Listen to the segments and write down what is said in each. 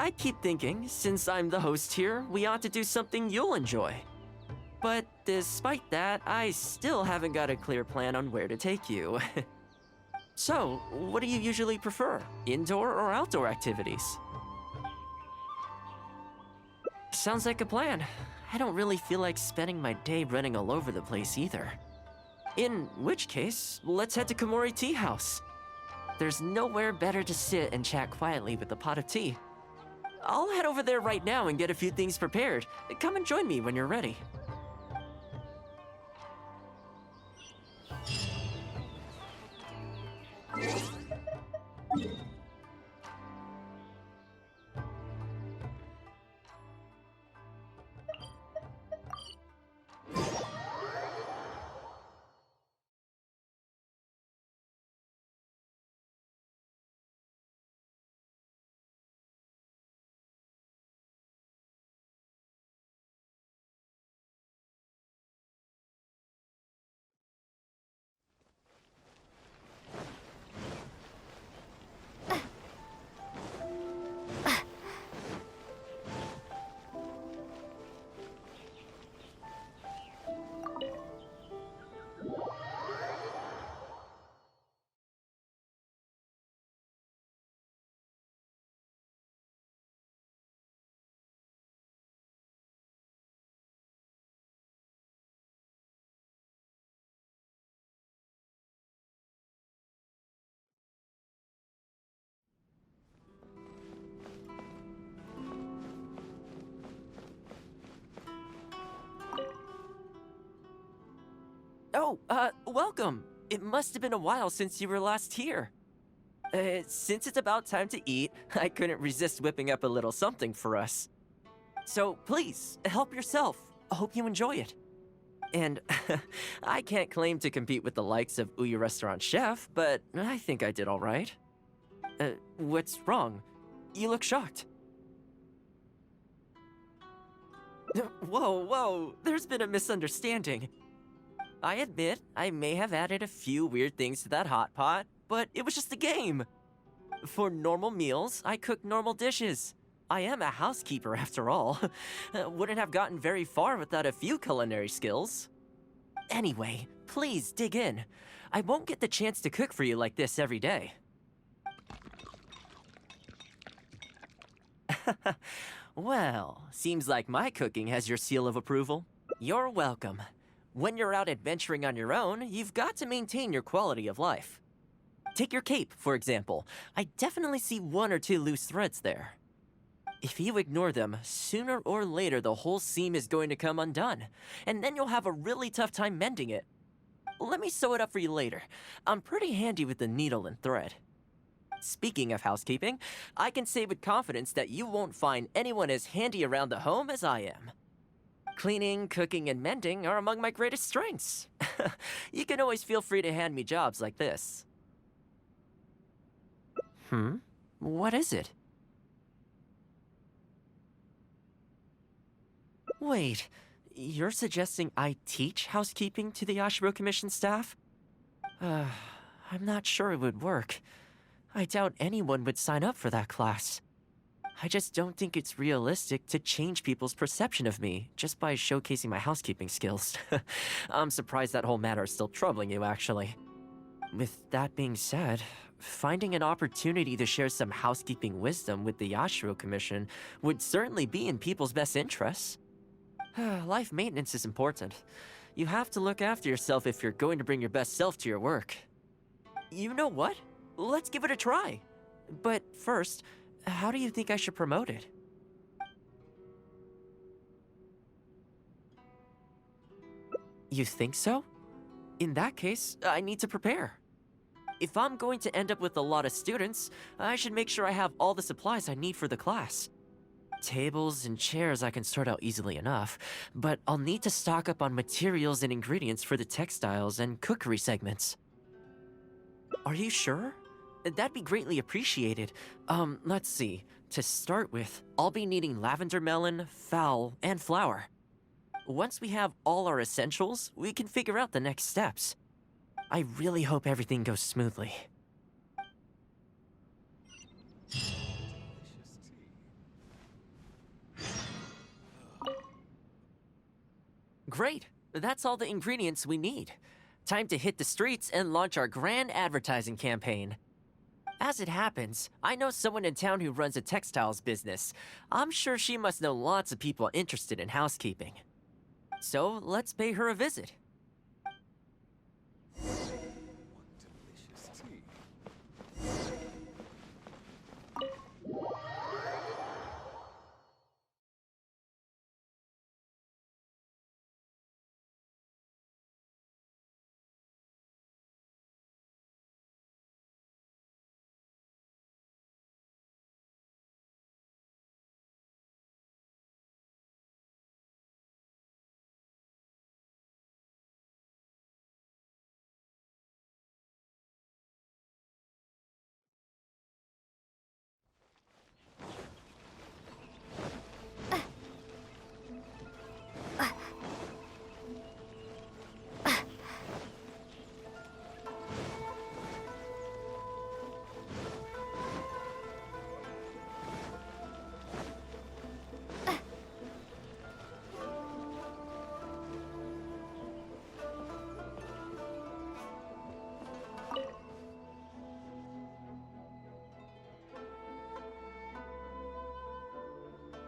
I keep thinking, since I'm the host here, we ought to do something you'll enjoy. But despite that, I still haven't got a clear plan on where to take you. So, what do you usually prefer? Indoor or outdoor activities? Sounds like a plan. I don't really feel like spending my day running all over the place either. In which case, let's head to Komori Tea House. There's nowhere better to sit and chat quietly with a pot of tea. I'll head over there right now and get a few things prepared. Come and join me when you're ready. Oh, welcome. It must have been a while since you were last here. Since it's about time to eat, I couldn't resist whipping up a little something for us. So please, help yourself. I hope you enjoy it. And I can't claim to compete with the likes of Ouya Restaurant Chef, but I think I did all right. What's wrong? You look shocked. Whoa, there's been a misunderstanding. I admit, I may have added a few weird things to that hot pot, but it was just a game. For normal meals, I cook normal dishes. I am a housekeeper after all. Wouldn't have gotten very far without a few culinary skills. Anyway, please dig in. I won't get the chance to cook for you like this every day. Well, seems like my cooking has your seal of approval. You're welcome. When you're out adventuring on your own, you've got to maintain your quality of life. Take your cape, for example. I definitely see one or two loose threads there. If you ignore them, sooner or later the whole seam is going to come undone, and then you'll have a really tough time mending it. Let me sew it up for you later. I'm pretty handy with the needle and thread. Speaking of housekeeping, I can say with confidence that you won't find anyone as handy around the home as I am. Cleaning, cooking, and mending are among my greatest strengths. You can always feel free to hand me jobs like this. What is it? Wait, you're suggesting I teach housekeeping to the Yashiro Commission staff? I'm not sure it would work. I doubt anyone would sign up for that class. I just don't think it's realistic to change people's perception of me just by showcasing my housekeeping skills. I'm surprised that whole matter is still troubling you, actually. With that being said, finding an opportunity to share some housekeeping wisdom with the Yashiro Commission would certainly be in people's best interests. Life maintenance is important. You have to look after yourself if you're going to bring your best self to your work. You know what? Let's give it a try. But first, how do you think I should promote it? You think so? In that case, I need to prepare. If I'm going to end up with a lot of students, I should make sure I have all the supplies I need for the class. Tables and chairs I can sort out easily enough, but I'll need to stock up on materials and ingredients for the textiles and cookery segments. Are you sure? That'd be greatly appreciated. Let's see. To start with, I'll be needing lavender melon, fowl, and flour. Once we have all our essentials, we can figure out the next steps. I really hope everything goes smoothly. Great. That's all the ingredients we need. Time to hit the streets and launch our grand advertising campaign. As it happens, I know someone in town who runs a textiles business. I'm sure she must know lots of people interested in housekeeping. So let's pay her a visit.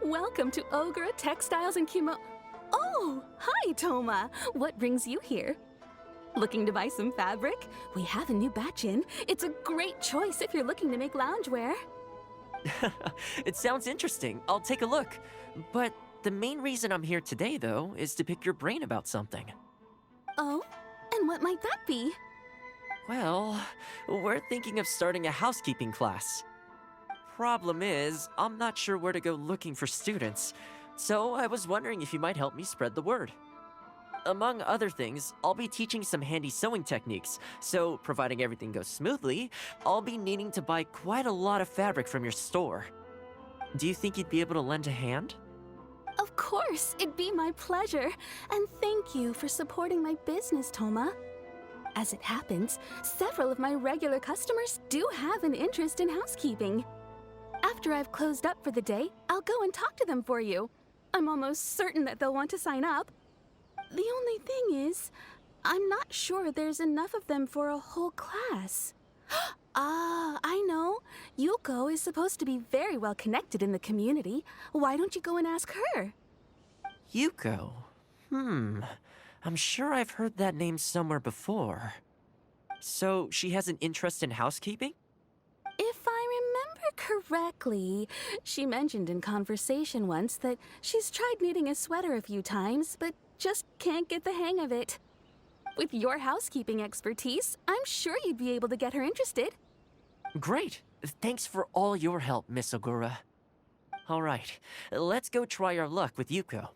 Welcome to Ogre Textiles and Oh, hi, Toma. What brings you here? Looking to buy some fabric? We have a new batch in. It's a great choice if you're looking to make loungewear. It sounds interesting. I'll take a look. But the main reason I'm here today, though, is to pick your brain about something. Oh? And what might that be? Well, we're thinking of starting a housekeeping class. Problem is, I'm not sure where to go looking for students, so I was wondering if you might help me spread the word. Among other things, I'll be teaching some handy sewing techniques, so providing everything goes smoothly, I'll be needing to buy quite a lot of fabric from your store. Do you think you'd be able to lend a hand? Of course, it'd be my pleasure. And thank you for supporting my business, Toma. As it happens, several of my regular customers do have an interest in housekeeping. After I've closed up for the day, I'll go and talk to them for you. I'm almost certain that they'll want to sign up. The only thing is, I'm not sure there's enough of them for a whole class. Ah, I know. Yuko is supposed to be very well connected in the community. Why don't you go and ask her? Yuko? I'm sure I've heard that name somewhere before. So, she has an interest in housekeeping? If I remember correctly, she mentioned in conversation once that she's tried knitting a sweater a few times, but just can't get the hang of it. With your housekeeping expertise, I'm sure you'd be able to get her interested. Great. Thanks for all your help, Miss Ogura. All right, let's go try our luck with Yuko.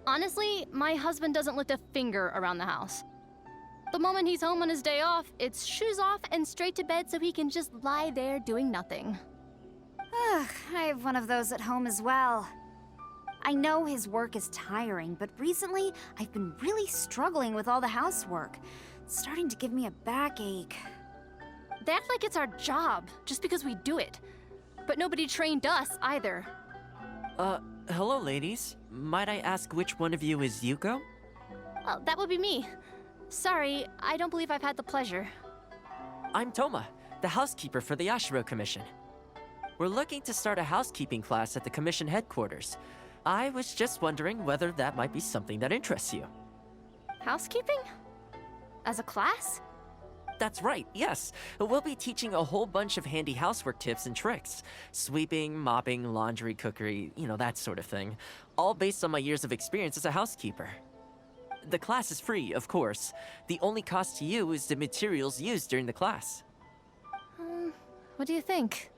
Honestly, my husband doesn't lift a finger around the house. The moment he's home on his day off, it's shoes off and straight to bed so he can just lie there doing nothing. Ugh, I have one of those at home as well. I know his work is tiring, but recently I've been really struggling with all the housework. It's starting to give me a backache. They act like it's our job, just because we do it. But nobody trained us, either. Hello, ladies. Might I ask which one of you is Yuko? Oh, that would be me. Sorry, I don't believe I've had the pleasure. I'm Toma, the housekeeper for the Yashiro Commission. We're looking to start a housekeeping class at the Commission headquarters. I was just wondering whether that might be something that interests you. Housekeeping? As a class? That's right, yes. We'll be teaching a whole bunch of handy housework tips and tricks. Sweeping, mopping, laundry, cookery, that sort of thing. All based on my years of experience as a housekeeper. The class is free, of course. The only cost to you is the materials used during the class. What do you think?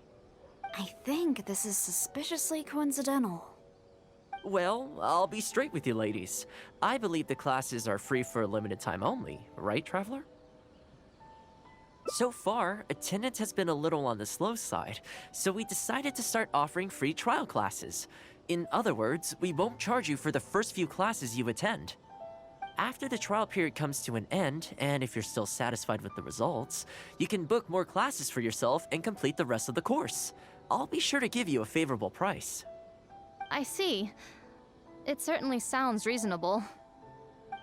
I think this is suspiciously coincidental. Well, I'll be straight with you, ladies. I believe the classes are free for a limited time only, right, Traveler? So far, attendance has been a little on the slow side, so we decided to start offering free trial classes. In other words, we won't charge you for the first few classes you attend. After the trial period comes to an end, and if you're still satisfied with the results, you can book more classes for yourself and complete the rest of the course. I'll be sure to give you a favorable price. I see. It certainly sounds reasonable.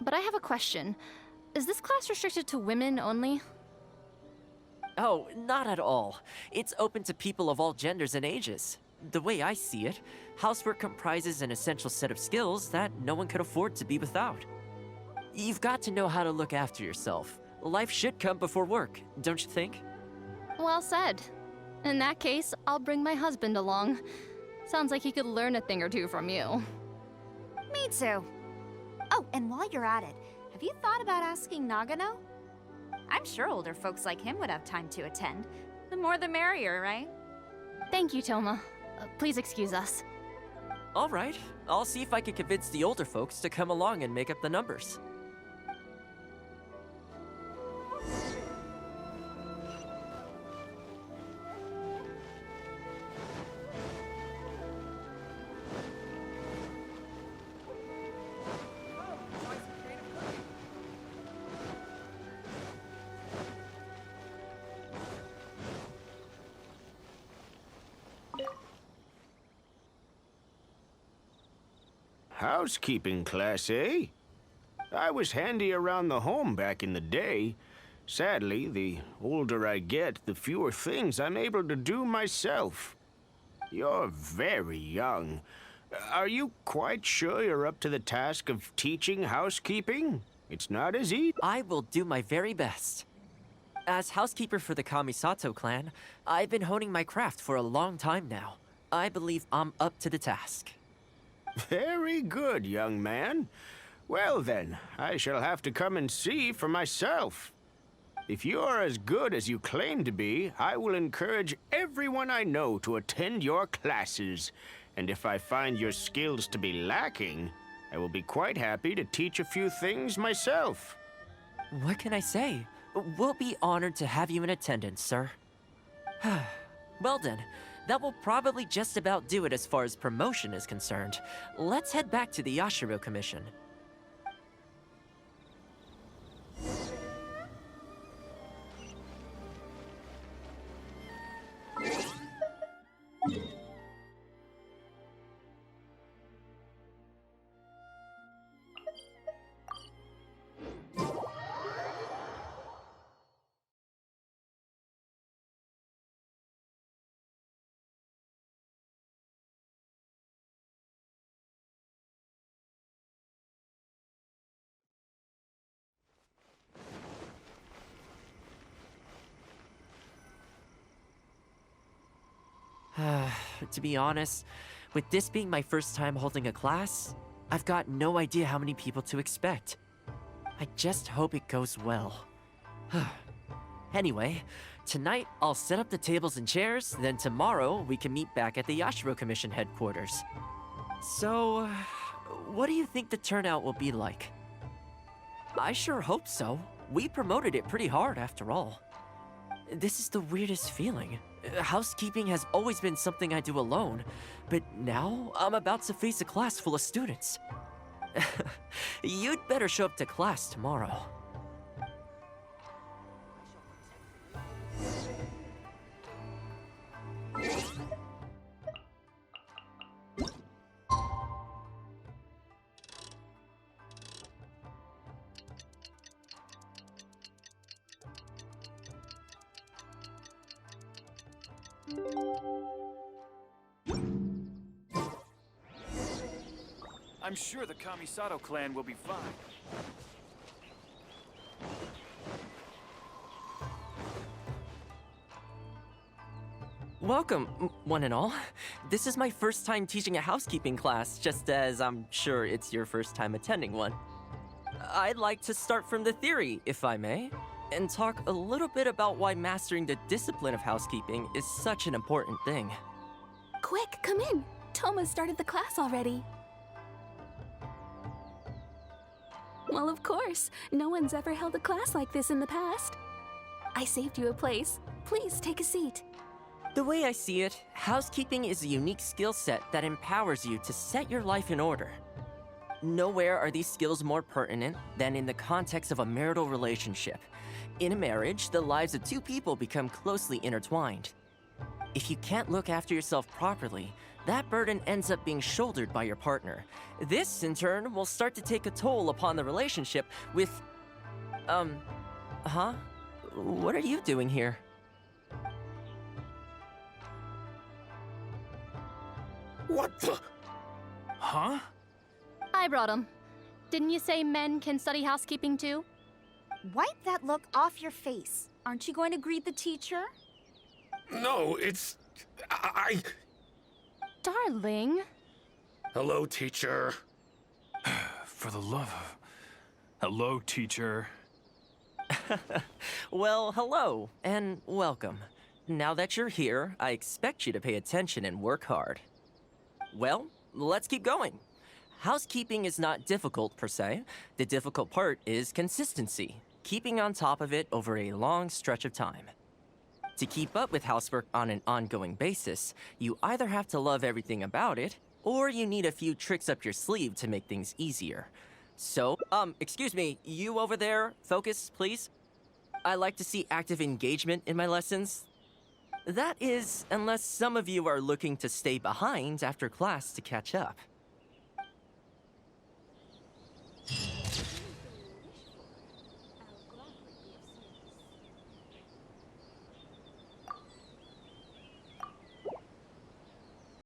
But I have a question. Is this class restricted to women only? Oh, not at all. It's open to people of all genders and ages. The way I see it, housework comprises an essential set of skills that no one could afford to be without. You've got to know how to look after yourself. Life should come before work, don't you think? Well said. In that case, I'll bring my husband along. Sounds like he could learn a thing or two from you. Me too. Oh, and while you're at it, have you thought about asking Nagano? I'm sure older folks like him would have time to attend. The more the merrier, right? Thank you, Toma. Please excuse us. All right, I'll see if I can convince the older folks to come along and make up the numbers. Housekeeping class, eh? I was handy around the home back in the day. Sadly, the older I get, the fewer things I'm able to do myself. You're very young. Are you quite sure you're up to the task of teaching housekeeping? It's not as easy. I will do my very best. As housekeeper for the Kamisato clan, I've been honing my craft for a long time now. I believe I'm up to the task. Very good, young man. Well then, I shall have to come and see for myself. If you're as good as you claim to be, I will encourage everyone I know to attend your classes. And if I find your skills to be lacking, I will be quite happy to teach a few things myself. What can I say? We'll be honored to have you in attendance, sir. Well then, that will probably just about do it as far as promotion is concerned. Let's head back to the Yashiro Commission. To be honest, with this being my first time holding a class, I've got no idea how many people to expect. I just hope it goes well. Anyway, tonight I'll set up the tables and chairs, then tomorrow we can meet back at the Yashiro Commission headquarters. So, what do you think the turnout will be like? I sure hope so. We promoted it pretty hard after all. This is the weirdest feeling. Housekeeping has always been something I do alone, but now I'm about to face a class full of students. You'd better show up to class tomorrow. I'm sure the Kamisato clan will be fine. Welcome, one and all. This is my first time teaching a housekeeping class, just as I'm sure it's your first time attending one. I'd like to start from the theory, if I may, and talk a little bit about why mastering the discipline of housekeeping is such an important thing. Quick, come in. Toma started the class already. Well, of course. No one's ever held a class like this in the past. I saved you a place. Please take a seat. The way I see it, housekeeping is a unique skill set that empowers you to set your life in order. Nowhere are these skills more pertinent than in the context of a marital relationship. In a marriage, the lives of two people become closely intertwined. If you can't look after yourself properly, that burden ends up being shouldered by your partner. This, in turn, will start to take a toll upon the relationship with... What are you doing here? What the? Huh? I brought him. Didn't you say men can study housekeeping too? Wipe that look off your face. Aren't you going to greet the teacher? No, it's... I... Darling. Hello, teacher. For the love of... Hello, teacher. Well, hello, and welcome. Now that you're here, I expect you to pay attention and work hard. Well, let's keep going. Housekeeping is not difficult per se. The difficult part is consistency, keeping on top of it over a long stretch of time. To keep up with housework on an ongoing basis, you either have to love everything about it, or you need a few tricks up your sleeve to make things easier. So, excuse me, you over there, focus, please. I like to see active engagement in my lessons. That is, unless some of you are looking to stay behind after class to catch up.